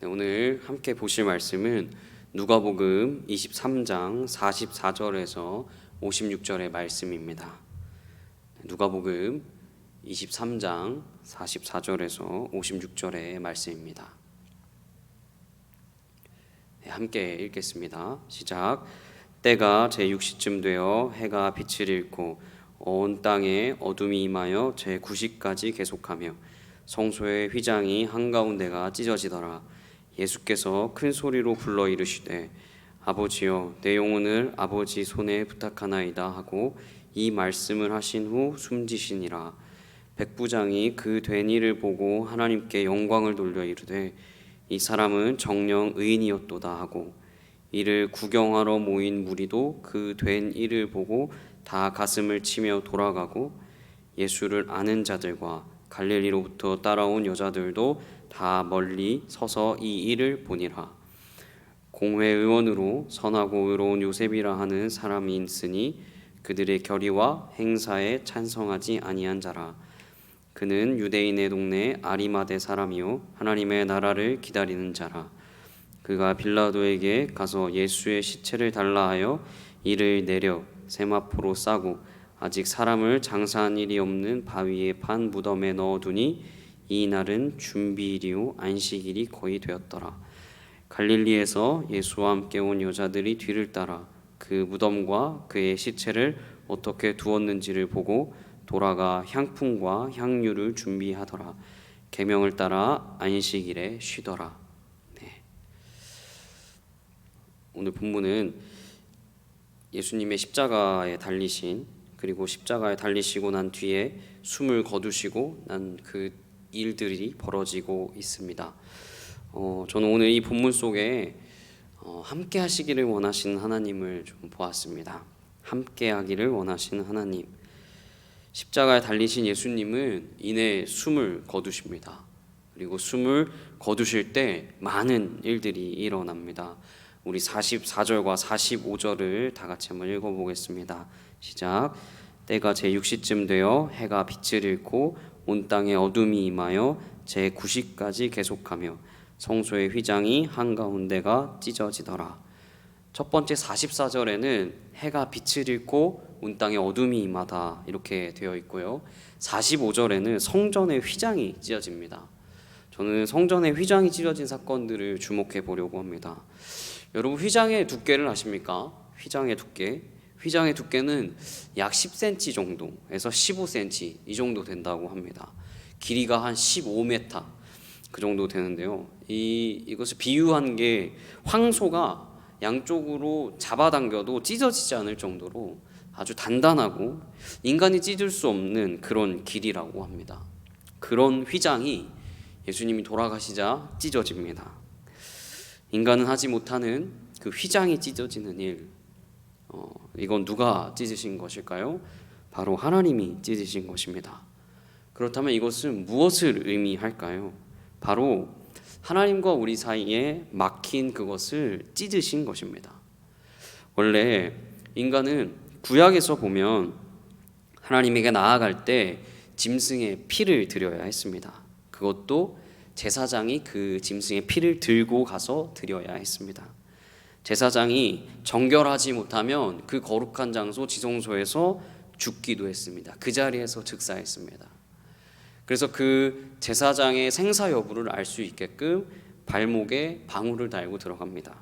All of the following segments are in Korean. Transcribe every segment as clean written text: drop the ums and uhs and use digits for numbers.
오늘 함께 보실 말씀은 누가복음 23장 44절에서 56절의 말씀입니다. 누가복음 23장 44절에서 56절의 말씀입니다. 함께 읽겠습니다. 시작. 때가 제6시쯤 되어 해가 빛을 잃고 온 땅에 어둠이 임하여 제9시까지 계속하며 성소의 휘장이 한가운데가 찢어지더라. 예수께서 큰 소리로 불러 이르시되 아버지여 내 영혼을 아버지 손에 부탁하나이다 하고 이 말씀을 하신 후 숨지시니라. 백부장이 그 된 일을 보고 하나님께 영광을 돌려 이르되 이 사람은 정녕 의인이었도다 하고 이를 구경하러 모인 무리도 그 된 일을 보고 다 가슴을 치며 돌아가고 예수를 아는 자들과 갈릴리로부터 따라온 여자들도 다 멀리 서서 이 일을 보니라. 공회의원으로 선하고 의로운 요셉이라 하는 사람이 있으니 그들의 결의와 행사에 찬성하지 아니한 자라. 그는 유대인의 동네 아리마대 사람이요 하나님의 나라를 기다리는 자라. 그가 빌라도에게 가서 예수의 시체를 달라 하여 이를 내려 세마포로 싸고 아직 사람을 장사한 일이 없는 바위에 판 무덤에 넣어두니 이 날은 준비일이요 안식일이 거의 되었더라. 갈릴리에서 예수와 함께 온 여자들이 뒤를 따라 그 무덤과 그의 시체를 어떻게 두었는지를 보고 돌아가 향품과 향유를 준비하더라. 계명을 따라 안식일에 쉬더라. 오늘 본문은 예수님의 십자가에 달리신, 그리고 십자가에 달리시고 난 뒤에 숨을 거두시고 난 그 일들이 벌어지고 있습니다. 저는 오늘 이 본문 속에 함께 하시기를 원하시는 하나님을 좀 보았습니다. 함께 하기를 원하시는 하나님. 십자가에 달리신 예수님은 이내 숨을 거두십니다. 그리고 숨을 거두실 때 많은 일들이 일어납니다. 우리 44절과 45절을 다 같이 한번 읽어보겠습니다. 시작. 때가 제6시쯤 되어 해가 빛을 잃고 온 땅에 어둠이 임하여 제9시까지 계속하며 성소의 휘장이 한가운데가 찢어지더라. 첫 번째 44절에는 해가 빛을 잃고 온 땅에 어둠이 임하다 이렇게 되어 있고요. 45절에는 성전의 휘장이 찢어집니다. 저는 성전의 휘장이 찢어진 사건들을 주목해 보려고 합니다. 여러분, 휘장의 두께를 아십니까? 휘장의 두께. 휘장의 두께는 약 10cm 정도에서 15cm 이 정도 된다고 합니다. 길이가 한 15m 그 정도 되는데요. 이것을 비유한 게 황소가 양쪽으로 잡아당겨도 찢어지지 않을 정도로 아주 단단하고 인간이 찢을 수 없는 그런 길이라고 합니다. 그런 휘장이 예수님이 돌아가시자 찢어집니다. 인간은 하지 못하는 그 휘장이 찢어지는 일, 이건 누가 찢으신 것일까요? 바로 하나님이 찢으신 것입니다. 그렇다면 이것은 무엇을 의미할까요? 바로 하나님과 우리 사이에 막힌 그것을 찢으신 것입니다. 원래 인간은 구약에서 보면 하나님에게 나아갈 때 짐승의 피를 드려야 했습니다. 그것도 제사장이 그 짐승의 피를 들고 가서 드려야 했습니다. 제사장이 정결하지 못하면 그 거룩한 장소 지성소에서 죽기도 했습니다. 그 자리에서 즉사했습니다. 그래서 그 제사장의 생사 여부를 알 수 있게끔 발목에 방울을 달고 들어갑니다.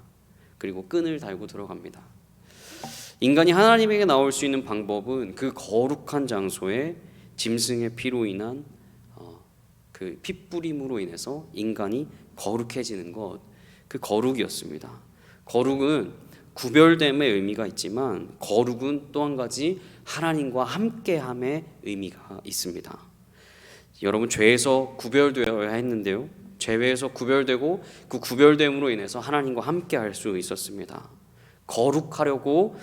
그리고 끈을 달고 들어갑니다. 인간이 하나님에게 나올 수 있는 방법은 그 거룩한 장소에 짐승의 피로 인한 그 핏부림으로 인해서 인간이 거룩해지는 것, 그 거룩이었습니다. 거룩은 구별됨의 의미가 있지만 거룩은 또 한 가지 하나님과 함께함의 의미가 있습니다. 여러분, 죄에서 구별되어야 했는데요, 죄에서 구별되고 그 구별됨으로 인해서 하나님과 함께할 수 있었습니다. 거룩하려고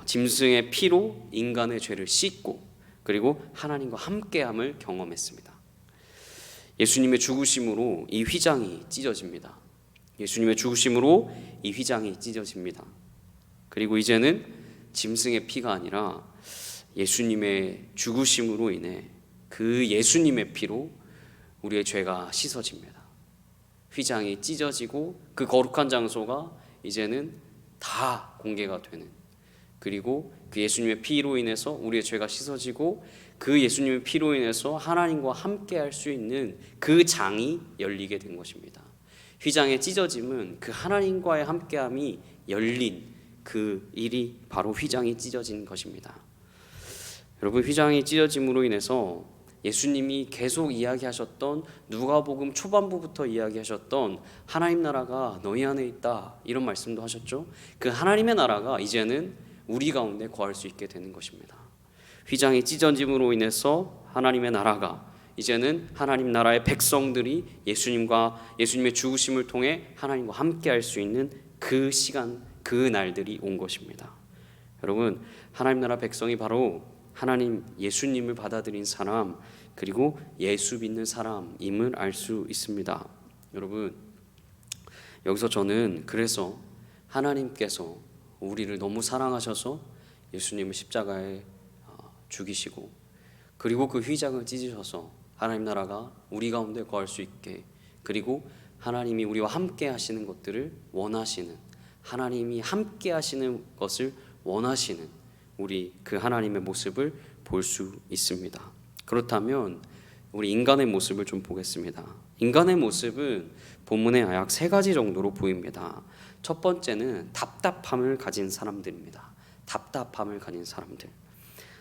짐승의 피로 인간의 죄를 씻고 그리고 하나님과 함께함을 경험했습니다. 예수님의 죽으심으로 이 휘장이 찢어집니다. 예수님의 죽으심으로 이 휘장이 찢어집니다. 그리고 이제는 짐승의 피가 아니라 예수님의 죽으심으로 인해 그 예수님의 피로 우리의 죄가 씻어집니다. 휘장이 찢어지고 그 거룩한 장소가 이제는 다 공개가 되는, 그리고 그 예수님의 피로 인해서 우리의 죄가 씻어지고 그 예수님의 피로 인해서 하나님과 함께 할 수 있는 그 장이 열리게 된 것입니다. 휘장의 찢어짐은 그 하나님과의 함께함이 열린 그 일이 바로 휘장이 찢어진 것입니다. 여러분, 휘장이 찢어짐으로 인해서 예수님이 계속 이야기하셨던, 누가복음 초반부부터 이야기하셨던 하나님 나라가 너희 안에 있다, 이런 말씀도 하셨죠. 그 하나님의 나라가 이제는 우리 가운데 거할 수 있게 되는 것입니다. 휘장이 찢어짐으로 인해서 하나님의 나라가 이제는 하나님 나라의 백성들이 예수님의 죽으심을 통해 하나님과 함께 할 수 있는 그 시간, 그 날들이 온 것입니다. 여러분, 하나님 나라 백성이 바로 하나님 예수님을 받아들인 사람, 그리고 예수 믿는 사람임을 알 수 있습니다. 여러분, 여기서 저는 그래서 하나님께서 우리를 너무 사랑하셔서 예수님을 십자가에 죽이시고, 그리고 그 휘장을 찢으셔서 하나님 나라가 우리 가운데 거할 수 있게, 그리고 하나님이 우리와 함께 하시는 것들을 원하시는, 하나님이 함께 하시는 것을 원하시는 우리 그 하나님의 모습을 볼 수 있습니다. 그렇다면 우리 인간의 모습을 좀 보겠습니다. 인간의 모습은 본문에 약 3가지 정도로 보입니다. 첫 번째는 답답함을 가진 사람들입니다. 답답함을 가진 사람들.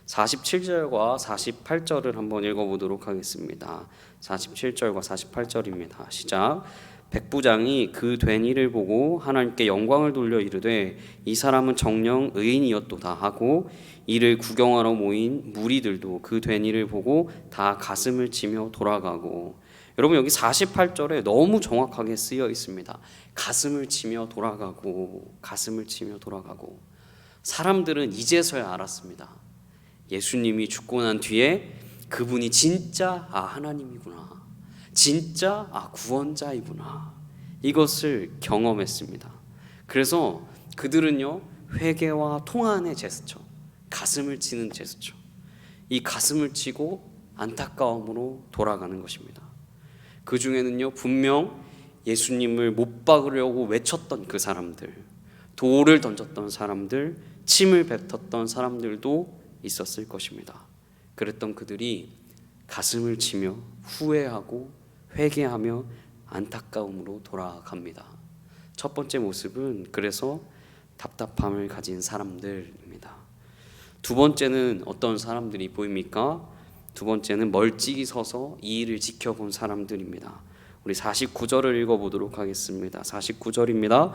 47절과 48절을 한번 읽어보도록 하겠습니다. 47절과 48절입니다. 시작. 백부장이 그 된 일을 보고 하나님께 영광을 돌려 이르되 이 사람은 정녕 의인이었도다 하고, 이를 구경하러 모인 무리들도 그 된 일을 보고 다 가슴을 치며 돌아가고. 여러분, 여기 48절에 너무 정확하게 쓰여 있습니다. 가슴을 치며 돌아가고, 가슴을 치며 돌아가고. 사람들은 이제서야 알았습니다. 예수님이 죽고 난 뒤에 그분이 진짜 하나님이구나, 진짜 구원자이구나, 이것을 경험했습니다. 그래서 그들은요, 회개와 통안의 제스처, 가슴을 치는 제스처, 이 가슴을 치고 안타까움으로 돌아가는 것입니다. 그 중에는요, 분명 예수님을 못 박으려고 외쳤던 그 사람들, 돌을 던졌던 사람들, 침을 뱉었던 사람들도 있었을 것입니다. 그랬던 그들이 가슴을 치며 후회하고 회개하며 안타까움으로 돌아갑니다. 첫 번째 모습은 그래서 답답함을 가진 사람들입니다. 두 번째는 어떤 사람들이 보입니까? 두 번째는 멀찍이 서서 이 일을 지켜본 사람들입니다. 우리 49절을 읽어보도록 하겠습니다. 49절입니다.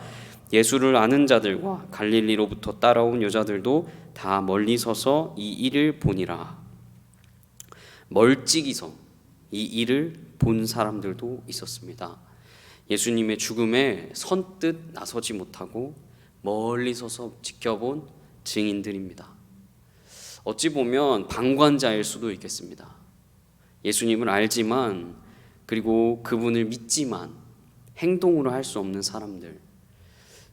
예수를 아는 자들과 갈릴리로부터 따라온 여자들도 다 멀리 서서 이 일을 보니라. 멀찍이서 이 일을 본 사람들도 있었습니다. 예수님의 죽음에 선뜻 나서지 못하고 멀리 서서 지켜본 증인들입니다. 어찌 보면 방관자일 수도 있겠습니다. 예수님을 알지만, 그리고 그분을 믿지만 행동으로 할 수 없는 사람들,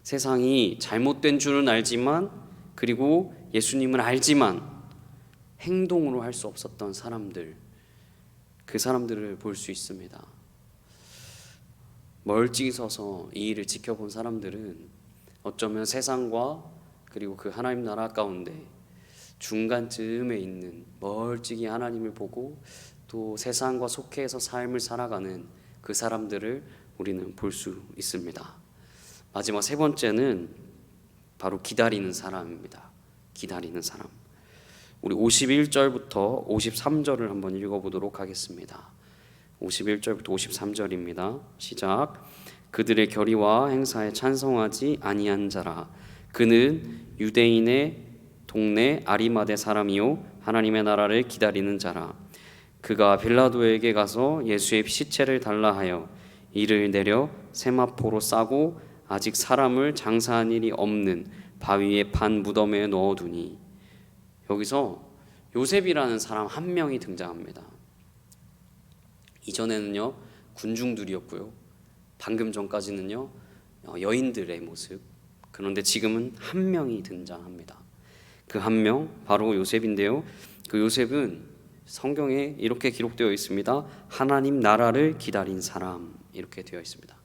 세상이 잘못된 줄은 알지만, 그리고 예수님을 알지만 행동으로 할 수 없었던 사람들, 그 사람들을 볼 수 있습니다. 멀찍이 서서 이 일을 지켜본 사람들은 어쩌면 세상과 그리고 그 하나님 나라 가운데 중간쯤에 있는, 멀찍이 하나님을 보고 또 세상과 속해서 삶을 살아가는 그 사람들을 우리는 볼 수 있습니다. 마지막 세 번째는 바로 기다리는 사람입니다. 기다리는 사람. 우리 51절부터 53절을 한번 읽어보도록 하겠습니다. 51절부터 53절입니다. 시작. 그들의 결의와 행사에 찬성하지 아니한 자라. 그는 유대인의 동네 아리마대 사람이요 하나님의 나라를 기다리는 자라. 그가 빌라도에게 가서 예수의 시체를 달라 하여 이를 내려 세마포로 싸고 아직 사람을 장사한 일이 없는 바위의 반 무덤에 넣어두니. 여기서 요셉이라는 사람 한 명이 등장합니다. 이전에는요 군중들이었고요, 방금 전까지는요 여인들의 모습. 그런데 지금은 한 명이 등장합니다. 그 한 명 바로 요셉인데요, 그 요셉은 성경에 이렇게 기록되어 있습니다. 하나님 나라를 기다린 사람, 이렇게 되어 있습니다.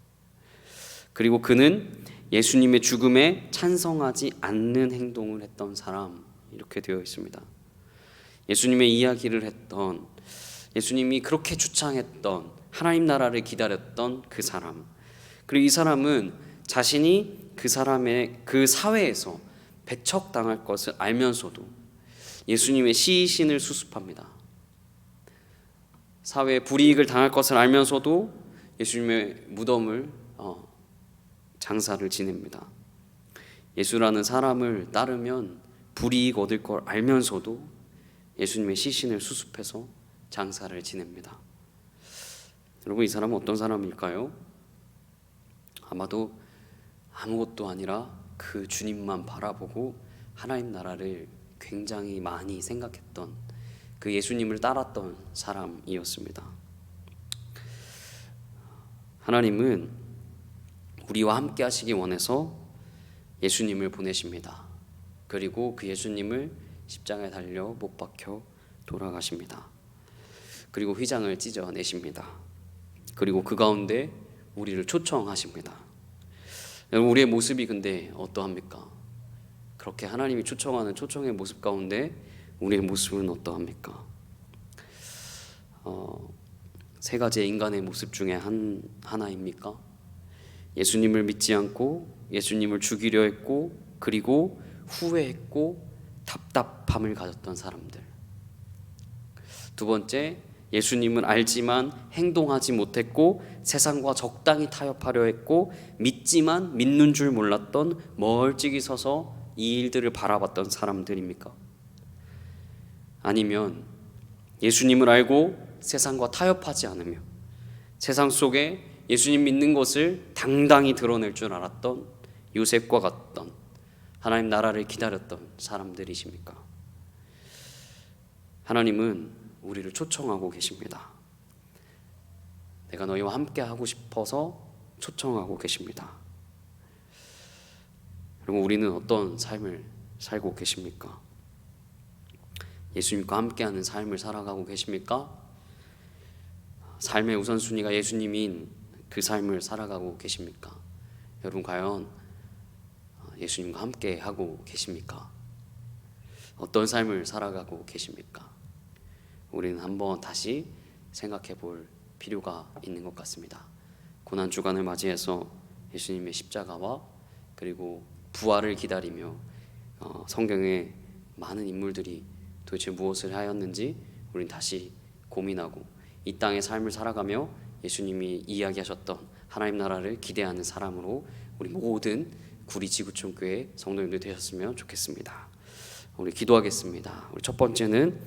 그리고 그는 예수님의 죽음에 찬성하지 않는 행동을 했던 사람, 이렇게 되어 있습니다. 예수님의 이야기를 했던, 예수님이 그렇게 주창했던 하나님 나라를 기다렸던 그 사람, 그리고 이 사람은 자신이 그 사회에서 배척당할 것을 알면서도 예수님의 시신을 수습합니다. 사회에 불이익을 당할 것을 알면서도 예수님의 무덤을 장사를 지냅니다. 예수라는 사람을 따르면 불이익 얻을 걸 알면서도 예수님의 시신을 수습해서 장사를 지냅니다. 여러분, 이 사람은 어떤 사람일까요? 아마도 아무것도 아니라 그 주님만 바라보고 하나님 나라를 굉장히 많이 생각했던, 그 예수님을 따랐던 사람이었습니다. 하나님은 우리와 함께 하시기 원해서 예수님을 보내십니다. 그리고 그 예수님을 십자가에 달려 못 박혀 돌아가십니다. 그리고 휘장을 찢어내십니다. 그리고 그 가운데 우리를 초청하십니다. 여러분, 우리의 모습이 근데 어떠합니까? 그렇게 하나님이 초청하는 초청의 모습 가운데 우리의 모습은 어떠합니까? 세 가지의 인간의 모습 중에 하나입니까? 예수님을 믿지 않고 예수님을 죽이려 했고, 그리고 후회했고 답답함을 가졌던 사람들. 두 번째, 예수님을 알지만 행동하지 못했고 세상과 적당히 타협하려 했고 믿지만 믿는 줄 몰랐던 멀찍이 서서 이 일들을 바라봤던 사람들입니까? 아니면 예수님을 알고 세상과 타협하지 않으며 세상 속에 예수님 믿는 것을 당당히 드러낼 줄 알았던 요셉과 같던 하나님 나라를 기다렸던 사람들이십니까? 하나님은 우리를 초청하고 계십니다. 내가 너희와 함께 하고 싶어서 초청하고 계십니다. 여러분, 우리는 어떤 삶을 살고 계십니까? 예수님과 함께하는 삶을 살아가고 계십니까? 삶의 우선순위가 예수님인 그 삶을 살아가고 계십니까? 여러분, 과연 예수님과 함께 하고 계십니까? 어떤 삶을 살아가고 계십니까? 우리는 한번 다시 생각해 볼 필요가 있는 것 같습니다. 고난 주간을 맞이해서 예수님의 십자가와 그리고 부활을 기다리며 성경의 많은 인물들이 도대체 무엇을 하였는지 우리는 다시 고민하고 이 땅의 삶을 살아가며 예수님이 이야기하셨던 하나님 나라를 기대하는 사람으로 우리 모든 구리 지구촌 교회 성도님들 되셨으면 좋겠습니다. 우리 기도하겠습니다. 우리 첫 번째는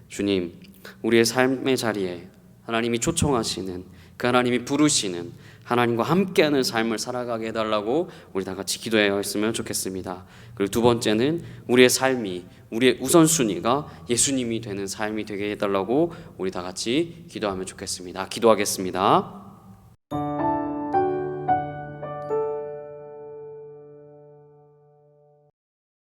주님, 우리의 삶의 자리에 하나님이 초청하시는, 그 하나님이 부르시는 하나님과 함께하는 삶을 살아가게 해달라고 우리 다 같이 기도해야 했으면 좋겠습니다. 그리고 두 번째는 우리의 삶이, 우리의 우선순위가 예수님이 되는 삶이 되게 해달라고 우리 다 같이 기도하면 좋겠습니다. 기도하겠습니다.